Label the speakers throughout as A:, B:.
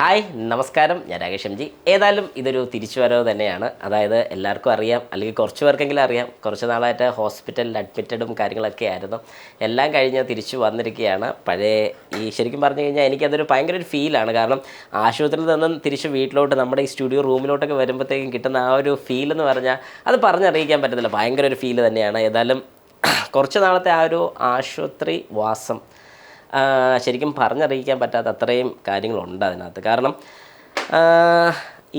A: Hi നമസ്കാരം, ഞാൻ Rakesh M G. ഏതായാലും ഇതൊരു തിരിച്ചുവരവ് തന്നെയാണ്. അതായത് എല്ലാവർക്കും അറിയാം, അല്ലെങ്കിൽ കുറച്ച് പേർക്കെങ്കിലും അറിയാം, കുറച്ച് നാളായിട്ട് ഹോസ്പിറ്റലിൽ അഡ്മിറ്റഡും കാര്യങ്ങളൊക്കെ ആയിരുന്നു. എല്ലാം കഴിഞ്ഞ് തിരിച്ചു വന്നിരിക്കുകയാണ്. പഴയ ശരിക്കും പറഞ്ഞു കഴിഞ്ഞാൽ എനിക്കതൊരു ഭയങ്കര ഒരു ഫീലാണ്. കാരണം ആശുപത്രിയിൽ നിന്നും തിരിച്ച് വീട്ടിലോട്ട് നമ്മുടെ ഈ സ്റ്റുഡിയോ റൂമിലോട്ടൊക്കെ വരുമ്പോഴത്തേക്കും കിട്ടുന്ന ആ ഒരു ഫീലെന്ന് പറഞ്ഞാൽ അത് പറഞ്ഞറിയിക്കാൻ പറ്റത്തില്ല. ഭയങ്കര ഒരു ഫീല് തന്നെയാണ്. ഏതായാലും കുറച്ച് നാളത്തെ ആ ഒരു ആശുപത്രി വാസം ശരിക്കും പറഞ്ഞറിയിക്കാൻ പറ്റാത്ത അത്രയും കാര്യങ്ങളുണ്ട് അതിനകത്ത്. കാരണം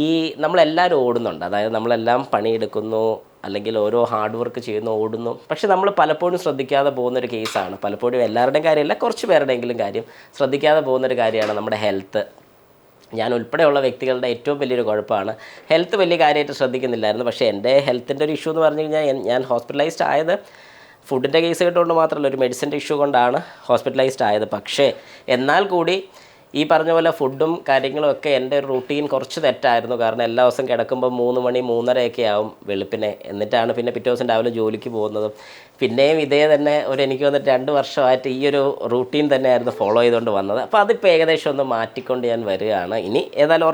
A: ഈ നമ്മളെല്ലാവരും ഓടുന്നുണ്ട്. അതായത് നമ്മളെല്ലാം പണിയെടുക്കുന്നു, അല്ലെങ്കിൽ ഓരോ ഹാർഡ് വർക്ക് ചെയ്യുന്നു, ഓടുന്നു. പക്ഷെ നമ്മൾ പലപ്പോഴും ശ്രദ്ധിക്കാതെ പോകുന്നൊരു കേസാണ്. പലപ്പോഴും എല്ലാവരുടെയും കാര്യമല്ല, കുറച്ച് പേരുടെയെങ്കിലും കാര്യം ശ്രദ്ധിക്കാതെ പോകുന്നൊരു കാര്യമാണ് നമ്മുടെ ഹെൽത്ത്. ഞാൻ ഉൾപ്പെടെയുള്ള വ്യക്തികളുടെ ഏറ്റവും വലിയൊരു കുഴപ്പമാണ് ഹെൽത്ത്. വലിയ കാര്യമായിട്ട് ശ്രദ്ധിക്കുന്നില്ലായിരുന്നു. പക്ഷേ എൻ്റെ ഹെൽത്തിൻ്റെ ഒരു ഇഷ്യൂ എന്ന് പറഞ്ഞു കഴിഞ്ഞാൽ ഞാൻ ഹോസ്പിറ്റലൈസ്ഡ് ആയത് ഫുഡിൻ്റെ കേസ് കേട്ടുകൊണ്ട് മാത്രമല്ല, ഒരു മെഡിസിൻ്റെ ഇഷ്യൂ കൊണ്ടാണ് ഹോസ്പിറ്റലൈസ്ഡ് ആയത്. പക്ഷേ എന്നാൽ കൂടി ഈ പറഞ്ഞ പോലെ ഫുഡും കാര്യങ്ങളും ഒക്കെ എൻ്റെ ഒരു റൂട്ടീൻ കുറച്ച് തെറ്റായിരുന്നു. കാരണം എല്ലാ ദിവസവും കിടക്കുമ്പോൾ 3 മണി 3:30 ആവും വെളുപ്പിനെ. എന്നിട്ടാണ് പിന്നെ പിറ്റേ ദിവസം രാവിലെ ജോലിക്ക് പോകുന്നതും. പിന്നെയും ഇതേ തന്നെ എനിക്ക് വന്നിട്ട് 2 വർഷമായിട്ട് ഈ ഒരു റൂട്ടീൻ തന്നെയായിരുന്നു ഫോളോ ചെയ്തുകൊണ്ട് വന്നത്. അപ്പോൾ അതിപ്പോൾ ഏകദേശം ഒന്ന് മാറ്റിക്കൊണ്ട് ഞാൻ വരികയാണ്. ഇനി ഏതായാലും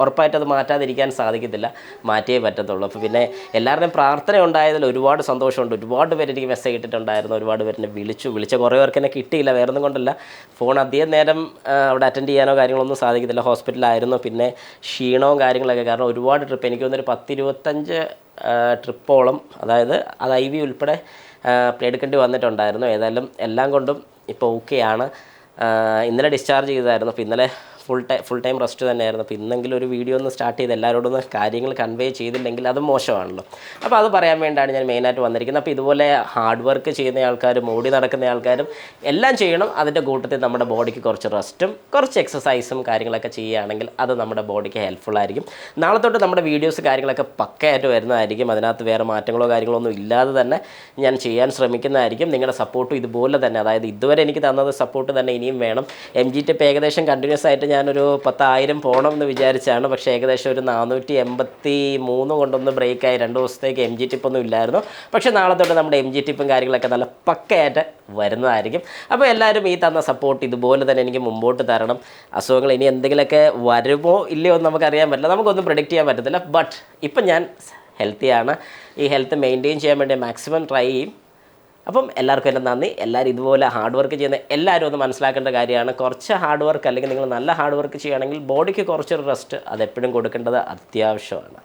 A: ഉറപ്പായിട്ട് അത് മാറ്റാതിരിക്കാൻ സാധിക്കത്തില്ല, മാറ്റിയേ പറ്റത്തുള്ളൂ. അപ്പോൾ പിന്നെ എല്ലാവരുടെയും പ്രാർത്ഥന ഉണ്ടായതിൽ ഒരുപാട് സന്തോഷമുണ്ട്. ഒരുപാട് പേര് എനിക്ക് മെസ്സേജ് ഇട്ടിട്ടുണ്ടായിരുന്നു, ഒരുപാട് പേരെന്നെ വിളിച്ച കുറേ പേർക്ക് എന്നെ കിട്ടിയില്ല. വേറെ ഒന്നും കൊണ്ടല്ല, ഫോൺ അധികം നേരം അവിടെ അറ്റൻഡ് ചെയ്യാനോ കാര്യങ്ങളൊന്നും സാധിക്കത്തില്ല. ഹോസ്പിറ്റലായിരുന്നു. പിന്നെ ക്ഷീണവും കാര്യങ്ങളൊക്കെ. കാരണം ഒരുപാട് ട്രിപ്പ്, എനിക്ക് തോന്നുന്നൊരു 10-25 ട്രിപ്പോളം, അതായത് അത് IV ഉൾപ്പെടെ എടുക്കേണ്ടി വന്നിട്ടുണ്ടായിരുന്നു. ഏതായാലും എല്ലാം കൊണ്ടും ഇപ്പോൾ ഓക്കെയാണ്. ഇന്നലെ ഡിസ്ചാർജ് ചെയ്തായിരുന്നു. അപ്പോൾ ഇന്നലെ ഫുൾ ടൈം റെസ്റ്റ് തന്നെയായിരുന്നു. അപ്പോൾ ഇന്നെങ്കിലും ഒരു വീഡിയോ ഒന്ന് സ്റ്റാർട്ട് ചെയ്ത് എല്ലാവരോടൊന്ന് കാര്യങ്ങൾ കൺവേ ചെയ്തില്ലെങ്കിൽ അത് മോശമാണല്ലോ. അപ്പോൾ അത് പറയാൻ വേണ്ടിയാണ് ഞാൻ മെയിനായിട്ട് വന്നിരിക്കുന്നത്. അപ്പോൾ ഇതുപോലെ ഹാർഡ് വർക്ക് ചെയ്യുന്ന ആൾക്കാരും ഓടി നടക്കുന്ന ആൾക്കാരും എല്ലാം ചെയ്യണം. അതിൻ്റെ കൂട്ടത്തിൽ നമ്മുടെ ബോഡിക്ക് കുറച്ച് റെസ്റ്റും കുറച്ച് എക്സസൈസും കാര്യങ്ങളൊക്കെ ചെയ്യുകയാണെങ്കിൽ അത് നമ്മുടെ ബോഡിക്ക് ഹെൽപ്ഫുള്ളായിരിക്കും. നാളെ തൊട്ട് നമ്മുടെ വീഡിയോസ് കാര്യങ്ങളൊക്കെ പക്കയായിട്ട് വരുന്നതായിരിക്കും. അതിനകത്ത് വേറെ മാറ്റങ്ങളോ കാര്യങ്ങളോ ഒന്നും ഇല്ലാതെ തന്നെ ഞാൻ ചെയ്യാൻ ശ്രമിക്കുന്നതായിരിക്കും. നിങ്ങളുടെ സപ്പോർട്ടും ഇതുപോലെ തന്നെ, അതായത് ഇതുവരെ എനിക്ക് തന്നത് സപ്പോർട്ട് തന്നെ ഇനിയും വേണം. MG ടിപ്പ് ഏകദേശം കണ്ടിന്യൂസ് ആയിട്ട് ഞാനൊരു 10,000 പോകണം എന്ന് വിചാരിച്ചാണ്. പക്ഷേ ഏകദേശം ഒരു 483 കൊണ്ടൊന്ന് ബ്രേക്കായി. 2 ദിവസത്തേക്ക് MG ടിപ്പൊന്നും ഇല്ലായിരുന്നു. പക്ഷേ നാളെ തൊട്ട് നമ്മുടെ MG ടിപ്പും കാര്യങ്ങളൊക്കെ നല്ല പക്കയായിട്ട് വരുന്നതായിരിക്കും. അപ്പോൾ എല്ലാവരും ഈ തന്ന സപ്പോർട്ട് ഇതുപോലെ തന്നെ എനിക്ക് മുമ്പോട്ട് തരണം. അസുഖങ്ങൾ ഇനി എന്തെങ്കിലുമൊക്കെ വരുമോ ഇല്ലയോ എന്ന് നമുക്കറിയാൻ പറ്റില്ല, നമുക്കൊന്നും പ്രെഡിക്റ്റ് ചെയ്യാൻ പറ്റത്തില്ല. ബട്ട് ഇപ്പം ഞാൻ ഹെൽത്തിയാണ്. ഈ ഹെൽത്ത് മെയിൻറ്റെയിൻ ചെയ്യാൻ വേണ്ടി മാക്സിമം ട്രൈ ചെയ്യും. അപ്പം എല്ലാവർക്കും എൻ്റെ നന്ദി. എല്ലാവരും ഇതുപോലെ ഹാർഡ് വർക്ക് ചെയ്യുന്ന എല്ലാവരും ഒന്ന് മനസ്സിലാക്കേണ്ട കാര്യമാണ്. കുറച്ച് ഹാർഡ് വർക്ക്, അല്ലെങ്കിൽ നിങ്ങൾ നല്ല ഹാർഡ് വർക്ക് ചെയ്യുകയാണെങ്കിൽ ബോഡിക്ക് കുറച്ചൊരു റെസ്റ്റ് അതെപ്പോഴും കൊടുക്കേണ്ടത് അത്യാവശ്യമാണ്.